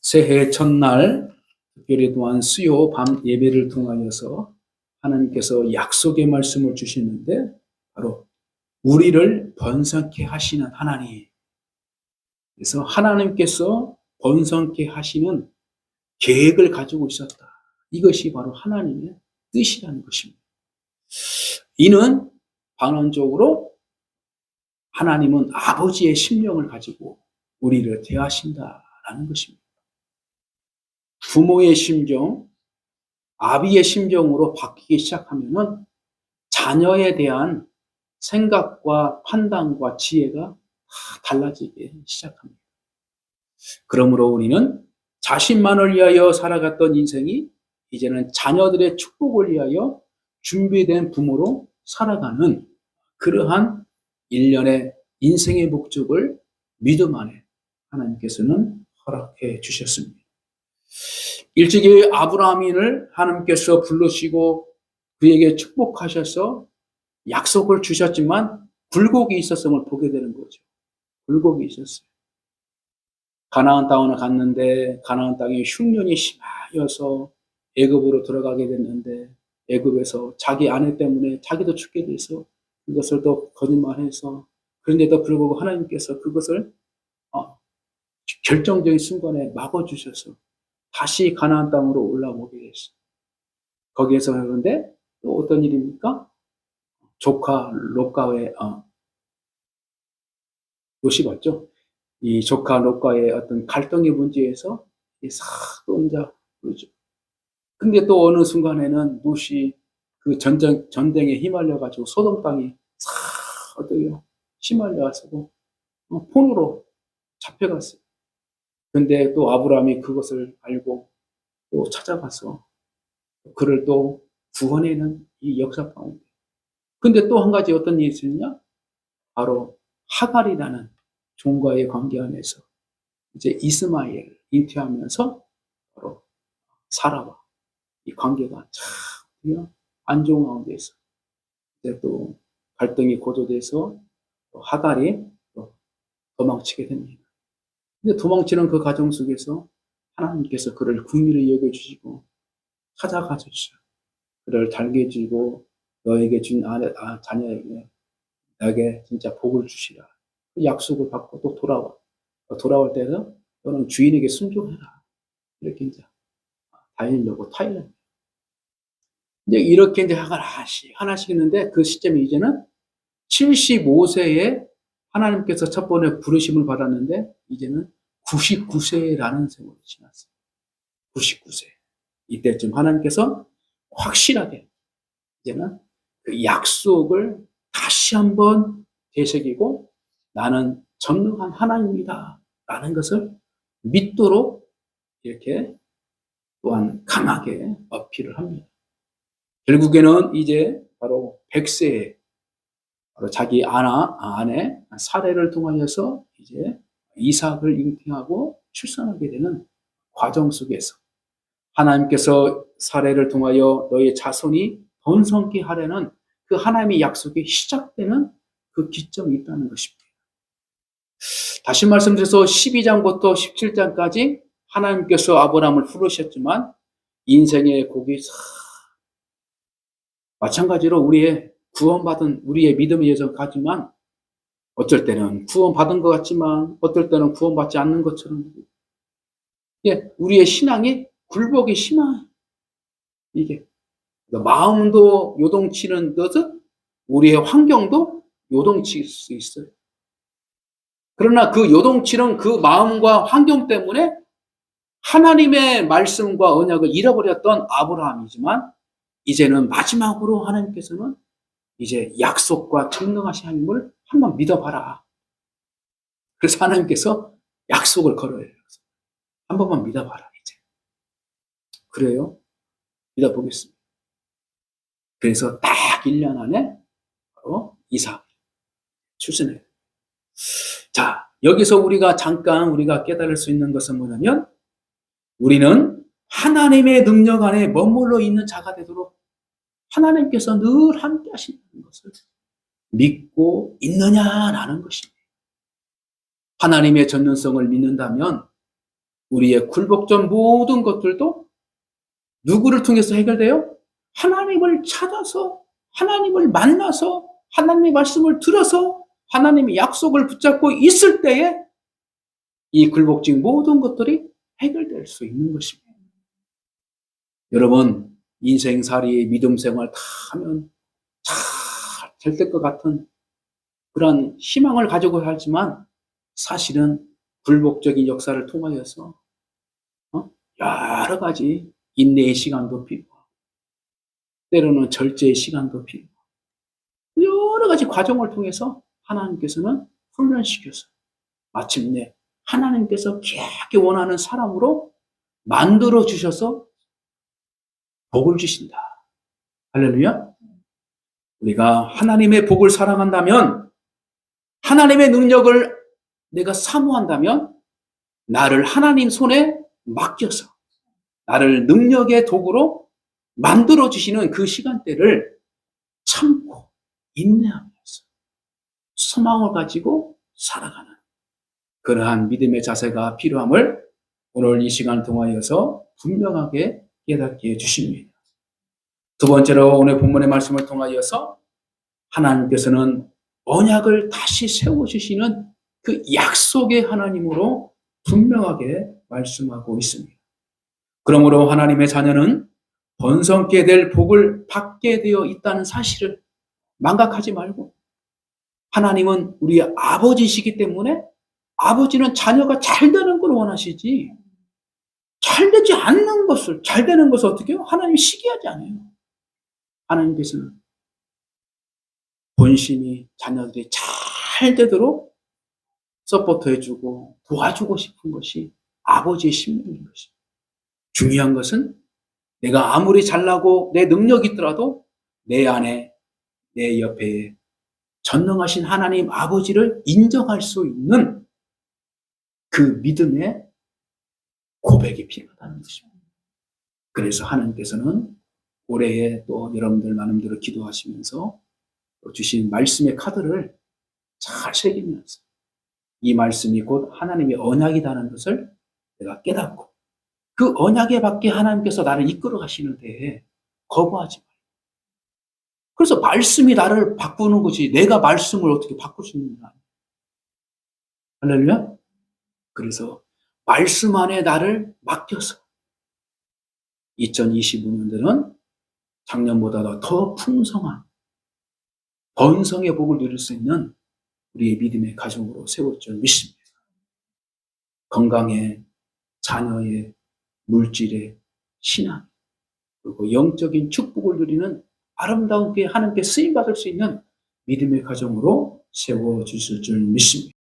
새해 첫날 특별히 또한 수요 밤 예배를 통하여서 하나님께서 약속의 말씀을 주시는데 바로 우리를 번성케 하시는 하나님. 그래서 하나님께서 번성케 하시는 계획을 가지고 있었다. 이것이 바로 하나님의 뜻이라는 것입니다. 이는 반원적으로 하나님은 아버지의 심령을 가지고 우리를 대하신다라는 것입니다. 부모의 심정, 아비의 심정으로 바뀌기 시작하면은 자녀에 대한 생각과 판단과 지혜가 다 달라지기 시작합니다. 그러므로 우리는 자신만을 위하여 살아갔던 인생이 이제는 자녀들의 축복을 위하여 준비된 부모로 살아가는 그러한 일련의 인생의 목적을 믿음 안에 하나님께서는 허락해 주셨습니다. 일찍이 아브라함을 하나님께서 부르시고 그에게 축복하셔서 약속을 주셨지만 굴곡이 있었음을 보게 되는 거죠. 굴곡이 있었어요. 가나안 땅을 갔는데 가나안 땅에 흉년이 심하여서 애굽으로 들어가게 됐는데 애굽에서 자기 아내 때문에 자기도 죽게 돼서 그것을 또 거짓말해서 그런데도 불구하고 하나님께서 그것을 결정적인 순간에 막아주셔서 다시 가나안 땅으로 올라오게 됐어요. 거기에서 그런데 또 어떤 일입니까? 조카 롯과의 롯이 봤죠. 이 조카 롯과의 어떤 갈등의 문제에서 싹 혼자 그러죠. 근데 또 어느 순간에는 롯이 그 전쟁에 휘말려 가지고 소돔 땅이 싹 어떻게요? 휘말려서 폰으로 잡혀갔어요. 근데 또 아브라함이 그것을 알고 또 찾아가서 그를 또 구원해낸 이 역사 가운데. 근데 또 한 가지 어떤 일이 있었냐? 바로 하갈이라는 종과의 관계 안에서 이제 이스마엘을 잉태하면서 바로 사라와 이 관계가 참 안 좋은 가운데서 이제 또 갈등이 고조돼서 또 하갈이 또 도망치게 됩니다. 근데 도망치는 그 과정 속에서 하나님께서 그를 긍휼히 여겨주시고 찾아가주시죠. 그를 달게 주고 너에게 준 자녀에게 나에게 진짜 복을 주시라. 그 약속을 받고 또 돌아와. 돌아올 때는 너는 주인에게 순종해라. 이렇게 이제 다니려고 타일러. 이제 이렇게 이제 하나씩 했는데 그 시점이 이제는 75세에 하나님께서 첫 번에 부르심을 받았는데 이제는 99세라는 세월이 지났어요. 99세. 이때쯤 하나님께서 확실하게 이제는 그 약속을 다시 한번 되새기고 나는 전능한 하나님이다 라는 것을 믿도록 이렇게 또한 강하게 어필을 합니다. 결국에는 이제 바로 100세에 바로 자기 아내 사례를 통하여서 이제 이삭을 잉태하고 출산하게 되는 과정 속에서 하나님께서 사례를 통하여 너의 자손이 번성케 하려는 그 하나님의 약속이 시작되는 그 기점이 있다는 것입니다. 다시 말씀드려서 12장부터 17장까지 하나님께서 아브라함을 부르셨지만 인생의 곡이 마찬가지로 우리의 구원받은 우리의 믿음의 여정 가지만 어쩔 때는 구원받은 것 같지만 어떨 때는 구원받지 않는 것처럼 우리의 신앙이 굴복이 심한 이게 마음도 요동치는 듯 우리의 환경도 요동칠 수 있어요. 그러나 그 요동치는 그 마음과 환경 때문에 하나님의 말씀과 언약을 잃어버렸던 아브라함이지만 이제는 마지막으로 하나님께서는 이제 약속과 전능하신 하나님을 한번 믿어봐라. 그래서 하나님께서 약속을 걸어요. 한 번만 믿어봐라 이제. 그래요? 믿어보겠습니다. 그래서 딱 1년 안에 바로 이삭 출산해요. 자, 여기서 우리가 깨달을 수 있는 것은 뭐냐면 우리는 하나님의 능력 안에 머물러 있는 자가 되도록 하나님께서 늘 함께 하신다는 것을 믿고 있느냐라는 것입니다. 하나님의 전능성을 믿는다면 우리의 굴복전 모든 것들도 누구를 통해서 해결돼요? 하나님을 찾아서, 하나님을 만나서, 하나님의 말씀을 들어서, 하나님의 약속을 붙잡고 있을 때에 이 굴복진 모든 것들이 해결될 수 있는 것입니다. 여러분, 인생살이 믿음 생활 다 하면 잘 될 것 같은 그런 희망을 가지고 살지만 사실은 굴복적인 역사를 통하여서 여러 가지 인내의 시간도 필요하고 때로는 절제의 시간도 필요하고 여러 가지 과정을 통해서 하나님께서는 훈련시켜서 마침내 하나님께서 귀하게 원하는 사람으로 만들어 주셔서 복을 주신다. 할렐루야. 우리가 하나님의 복을 사랑한다면, 하나님의 능력을 내가 사모한다면 나를 하나님 손에 맡겨서 나를 능력의 도구로 만들어 주시는 그 시간대를 참고 인내하면서 소망을 가지고 살아가는 그러한 믿음의 자세가 필요함을 오늘 이 시간을 통하여서 분명하게 깨닫게 해주십니다. 두 번째로 오늘 본문의 말씀을 통하여서 하나님께서는 언약을 다시 세워주시는 그 약속의 하나님으로 분명하게 말씀하고 있습니다. 그러므로 하나님의 자녀는 번성케 될 복을 받게 되어 있다는 사실을 망각하지 말고, 하나님은 우리의 아버지시기 때문에 아버지는 자녀가 잘 되는 걸 원하시지, 잘 되지 않는 것을, 잘 되는 것을 어떻게 해요? 하나님이 시기하지 않아요. 하나님께서는 본심이 자녀들이 잘 되도록 서포트해주고 도와주고 싶은 것이 아버지의 심령인 것입니다. 중요한 것은 내가 아무리 잘나고 내 능력이 있더라도 내 안에, 내 옆에 전능하신 하나님 아버지를 인정할 수 있는 그 믿음의 고백이 필요하다는 것입니다. 그래서 하나님께서는 올해에 또 여러분들 나름대로 기도하시면서 주신 말씀의 카드를 잘 새기면서 이 말씀이 곧 하나님의 언약이라는 것을 내가 깨닫고 그 언약에 밖에 하나님께서 나를 이끌어 가시는 데에 거부하지 말고, 그래서 말씀이 나를 바꾸는 거지 내가 말씀을 어떻게 바꿀 수 있는 거야. 할렐루야. 그래서 말씀 안에 나를 맡겨서 2025년도는 작년보다 더 풍성한 번성의 복을 누릴 수 있는 우리의 믿음의 가정으로 세울 줄 믿습니다. 건강에, 자녀의, 물질에, 신앙, 그리고 영적인 축복을 누리는 아름다운 게 하나님께 쓰임받을 수 있는 믿음의 가정으로 세워주실 줄 믿습니다.